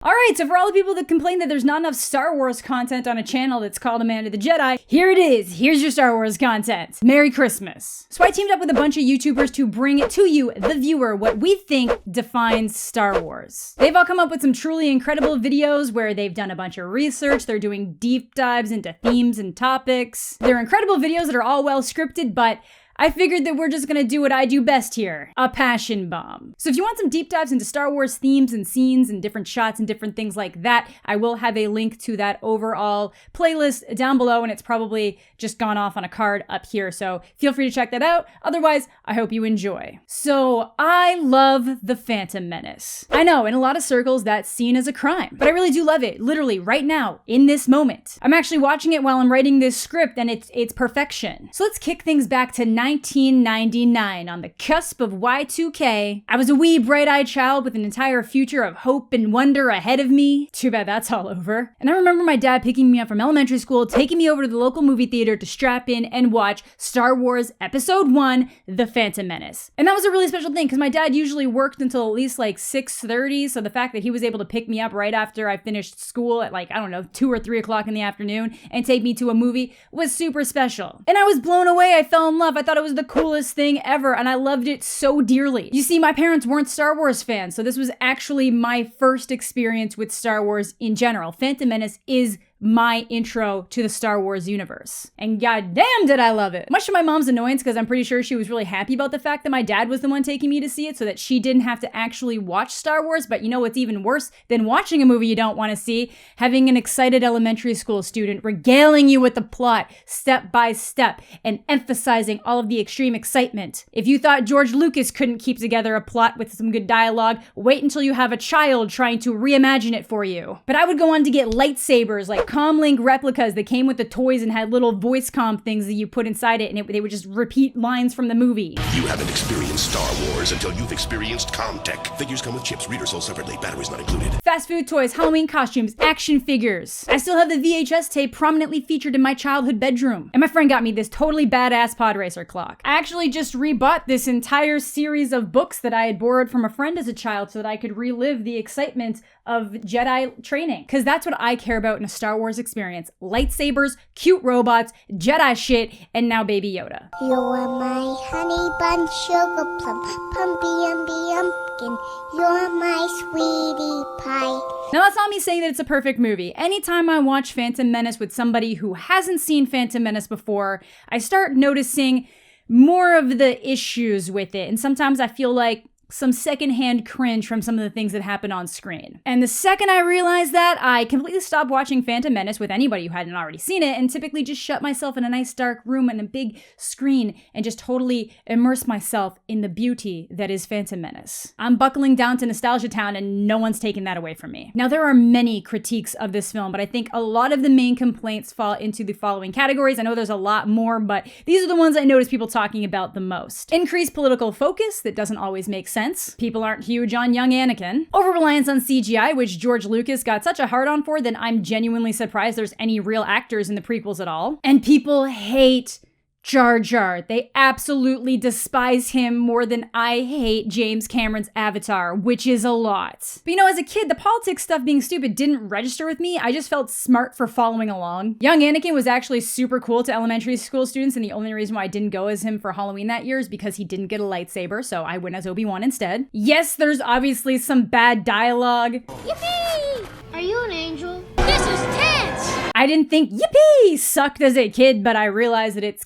Alright, so for all the people that complain that there's not enough Star Wars content on a channel that's called A Man of the Jedi, here it is. Here's your Star Wars content. Merry Christmas. So I teamed up with a bunch of YouTubers to bring to you, the viewer, what we think defines Star Wars. They've all come up with some truly incredible videos where they've done a bunch of research, they're doing deep dives into themes and topics. They're incredible videos that are all well scripted, but I figured that we're just gonna do what I do best here, a passion bomb. So if you want some deep dives into Star Wars themes and scenes and different shots and different things like that, I will have a link to that overall playlist down below, and it's probably just gone off on a card up here, so feel free to check that out. Otherwise, I hope you enjoy. So I love the Phantom Menace. I know, in a lot of circles, that's seen as a crime, but I really do love it, literally right now, in this moment. I'm actually watching it while I'm writing this script, and it's perfection. So let's kick things back to 1999, on the cusp of Y2K. I was a wee bright-eyed child with an entire future of hope and wonder ahead of me. Too bad that's all over. And I remember my dad picking me up from elementary school, taking me over to the local movie theater to strap in and watch Star Wars Episode 1, The Phantom Menace. And that was a really special thing because my dad usually worked until at least like 6:30, so the fact that he was able to pick me up right after I finished school at like, I don't know, 2 or 3 o'clock in the afternoon and take me to a movie was super special. And I was blown away. I fell in love. I thought it was the coolest thing ever, and I loved it so dearly. You see, my parents weren't Star Wars fans, so this was actually my first experience with Star Wars in general. Phantom Menace is my intro to the Star Wars universe. And goddamn did I love it. Much to my mom's annoyance, because I'm pretty sure she was really happy about the fact that my dad was the one taking me to see it so that she didn't have to actually watch Star Wars. But you know what's even worse than watching a movie you don't want to see? Having an excited elementary school student regaling you with the plot step by step and emphasizing all of the extreme excitement. If you thought George Lucas couldn't keep together a plot with some good dialogue, wait until you have a child trying to reimagine it for you. But I would go on to get lightsabers, like comlink replicas that came with the toys and had little voice comm things that you put inside it, and they would just repeat lines from the movie. You haven't experienced Star Wars until you've experienced Comtech. Figures come with chips, readers sold separately, batteries not included. Fast food toys, Halloween costumes, action figures. I still have the VHS tape prominently featured in my childhood bedroom. And my friend got me this totally badass pod racer clock. I actually just rebought this entire series of books that I had borrowed from a friend as a child so that I could relive the excitement of Jedi training. Because that's what I care about in a Star Wars experience. Lightsabers, cute robots, Jedi shit, and now Baby Yoda. You are my honey bun, sugar plum, pumpy umby umpkin. You're my sweetie pie. Now that's not me saying that it's a perfect movie. Anytime I watch Phantom Menace with somebody who hasn't seen Phantom Menace before, I start noticing more of the issues with it. And sometimes I feel like some secondhand cringe from some of the things that happen on screen. And the second I realized that, I completely stopped watching Phantom Menace with anybody who hadn't already seen it and typically just shut myself in a nice dark room and a big screen and just totally immerse myself in the beauty that is Phantom Menace. I'm buckling down to Nostalgia Town and no one's taking that away from me. Now there are many critiques of this film, but I think a lot of the main complaints fall into the following categories. I know there's a lot more, but these are the ones I notice people talking about the most. Increased political focus that doesn't always make sense. People aren't huge on young Anakin. Over-reliance on CGI, which George Lucas got such a hard-on for that I'm genuinely surprised there's any real actors in the prequels at all. And people hate Jar Jar. They absolutely despise him more than I hate James Cameron's Avatar, which is a lot. But you know, as a kid, the politics stuff being stupid didn't register with me. I just felt smart for following along. Young Anakin was actually super cool to elementary school students, and the only reason why I didn't go as him for Halloween that year is because he didn't get a lightsaber, so I went as Obi-Wan instead. Yes, there's obviously some bad dialogue. Yippee! Are you an angel? This is tense! I didn't think yippee sucked as a kid, but I realized that it's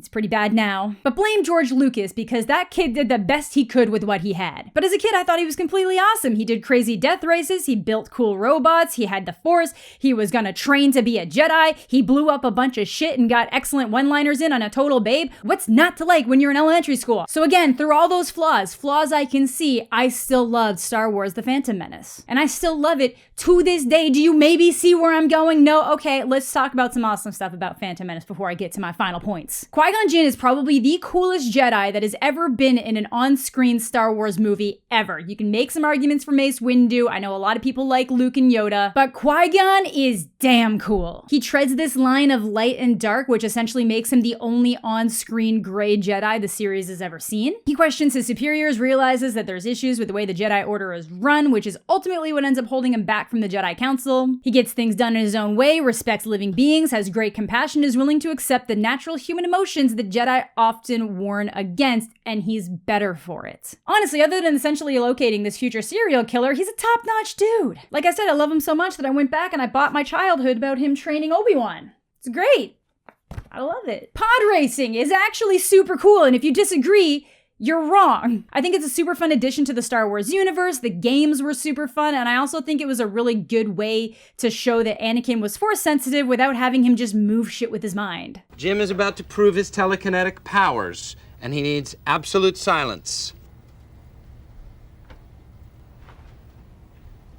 pretty bad now. But blame George Lucas, because that kid did the best he could with what he had. But as a kid, I thought he was completely awesome. He did crazy death races, he built cool robots, he had the Force, he was gonna train to be a Jedi, he blew up a bunch of shit and got excellent one-liners in on a total babe. What's not to like when you're in elementary school? So again, through all those flaws I can see, I still loved Star Wars The Phantom Menace. And I still love it to this day. Do you maybe see where I'm going? No? Okay. okay, let's talk about some awesome stuff about Phantom Menace before I get to my final points. Qui-Gon Jinn is probably the coolest Jedi that has ever been in an on-screen Star Wars movie ever. You can make some arguments for Mace Windu. I know a lot of people like Luke and Yoda, but Qui-Gon is damn cool. He treads this line of light and dark, which essentially makes him the only on-screen gray Jedi the series has ever seen. He questions his superiors, realizes that there's issues with the way the Jedi Order is run, which is ultimately what ends up holding him back from the Jedi Council. He gets things done in his own way, respects living beings, has great compassion, is willing to accept the natural human emotions that Jedi often warn against, and he's better for it. Honestly, other than essentially locating this future serial killer, he's a top-notch dude. Like I said, I love him so much that I went back and I bought my childhood about him training Obi-Wan. It's great. I love it. Pod racing is actually super cool, and if you disagree, you're wrong. I think it's a super fun addition to the Star Wars universe. The games were super fun, and I also think it was a really good way to show that Anakin was force sensitive without having him just move shit with his mind. Jim is about to prove his telekinetic powers, and he needs absolute silence.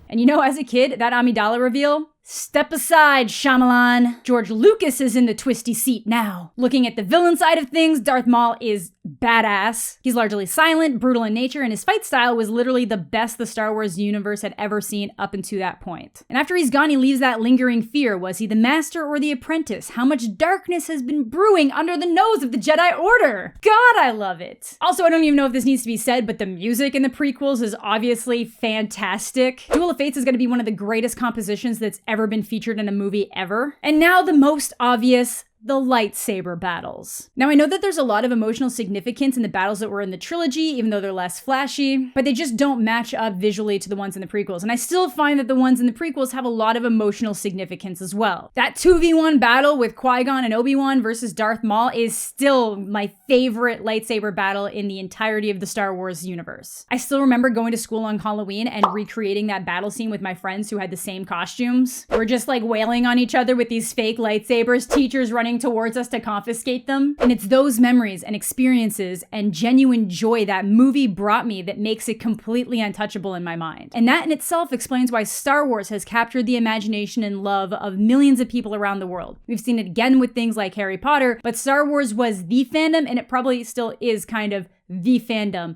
And you know, as a kid, that Amidala reveal, step aside, Shyamalan. George Lucas is in the twisty seat now. Looking at the villain side of things, Darth Maul is badass. He's largely silent, brutal in nature, and his fight style was literally the best the Star Wars universe had ever seen up until that point. And after he's gone, he leaves that lingering fear. Was he the master or the apprentice? How much darkness has been brewing under the nose of the Jedi Order? God, I love it. Also, I don't even know if this needs to be said, but the music in the prequels is obviously fantastic. Duel of Fates is going to be one of the greatest compositions that's ever been featured in a movie ever. And now the most obvious, the lightsaber battles. Now, I know that there's a lot of emotional significance in the battles that were in the trilogy, even though they're less flashy, but they just don't match up visually to the ones in the prequels. And I still find that the ones in the prequels have a lot of emotional significance as well. That 2v1 battle with Qui-Gon and Obi-Wan versus Darth Maul is still my favorite lightsaber battle in the entirety of the Star Wars universe. I still remember going to school on Halloween and recreating that battle scene with my friends who had the same costumes. We're just like wailing on each other with these fake lightsabers, teachers running towards us to confiscate them. And it's those memories and experiences and genuine joy that movie brought me that makes it completely untouchable in my mind. And that in itself explains why Star Wars has captured the imagination and love of millions of people around the world. We've seen it again with things like Harry Potter, but Star Wars was the fandom, and it probably still is kind of the fandom,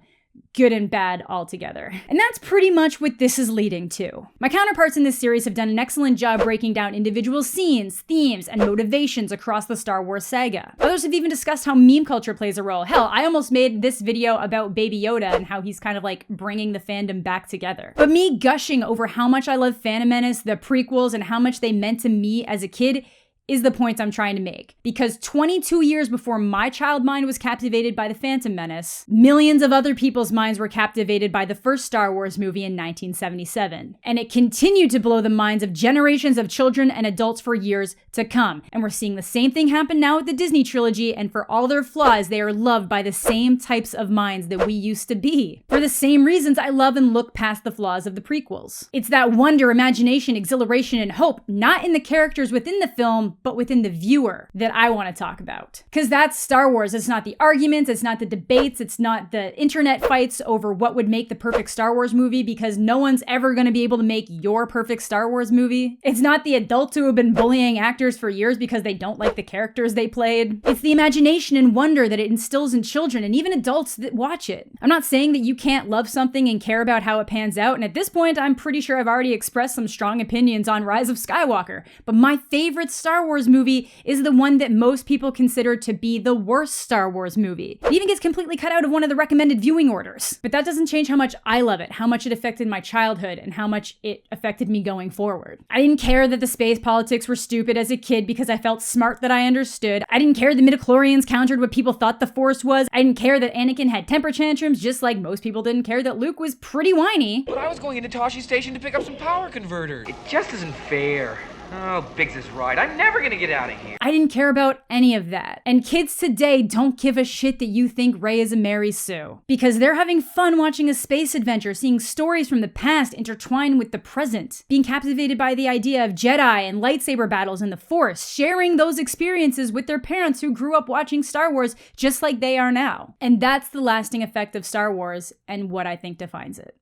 good and bad altogether. And that's pretty much what this is leading to. My counterparts in this series have done an excellent job breaking down individual scenes, themes, and motivations across the Star Wars saga. Others have even discussed how meme culture plays a role. Hell, I almost made this video about Baby Yoda and how he's kind of like bringing the fandom back together. But me gushing over how much I love Phantom Menace, the prequels, and how much they meant to me as a kid is the point I'm trying to make. Because 22 years before my child mind was captivated by the Phantom Menace, millions of other people's minds were captivated by the first Star Wars movie in 1977. And it continued to blow the minds of generations of children and adults for years to come. And we're seeing the same thing happen now with the Disney trilogy, and for all their flaws, they are loved by the same types of minds that we used to be. For the same reasons I love and look past the flaws of the prequels. It's that wonder, imagination, exhilaration, and hope, not in the characters within the film, but within the viewer, that I want to talk about. Because that's Star Wars. It's not the arguments, it's not the debates, it's not the internet fights over what would make the perfect Star Wars movie, because no one's ever going to be able to make your perfect Star Wars movie. It's not the adults who have been bullying actors for years because they don't like the characters they played. It's the imagination and wonder that it instills in children and even adults that watch it. I'm not saying that you can't love something and care about how it pans out, and at this point, I'm pretty sure I've already expressed some strong opinions on Rise of Skywalker, but my favorite Star Wars movie is the one that most people consider to be the worst Star Wars movie. It even gets completely cut out of one of the recommended viewing orders. But that doesn't change how much I love it, how much it affected my childhood, and how much it affected me going forward. I didn't care that the space politics were stupid as a kid because I felt smart that I understood. I didn't care the midichlorians countered what people thought the Force was. I didn't care that Anakin had temper tantrums, just like most people didn't care that Luke was pretty whiny. But I was going into Toshi Station to pick up some power converters. It just isn't fair. Oh, Biggs is right. I'm never gonna get out of here. I didn't care about any of that. And kids today don't give a shit that you think Rey is a Mary Sue. Because they're having fun watching a space adventure, seeing stories from the past intertwined with the present, being captivated by the idea of Jedi and lightsaber battles in the Force, sharing those experiences with their parents who grew up watching Star Wars just like they are now. And that's the lasting effect of Star Wars and what I think defines it.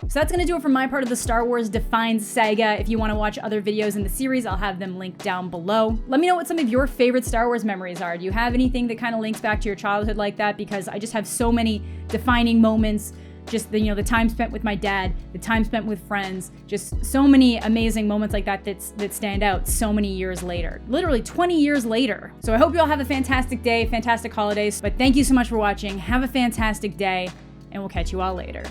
So that's gonna do it for my part of the Star Wars Defines saga. If you wanna watch other videos in the series, I'll have them linked down below. Let me know what some of your favorite Star Wars memories are. Do you have anything that kind of links back to your childhood like that? Because I just have so many defining moments. Just the, the time spent with my dad, the time spent with friends, just so many amazing moments like that that stand out so many years later. Literally 20 years later. So I hope you all have a fantastic day, fantastic holidays. But thank you so much for watching. Have a fantastic day, and we'll catch you all later.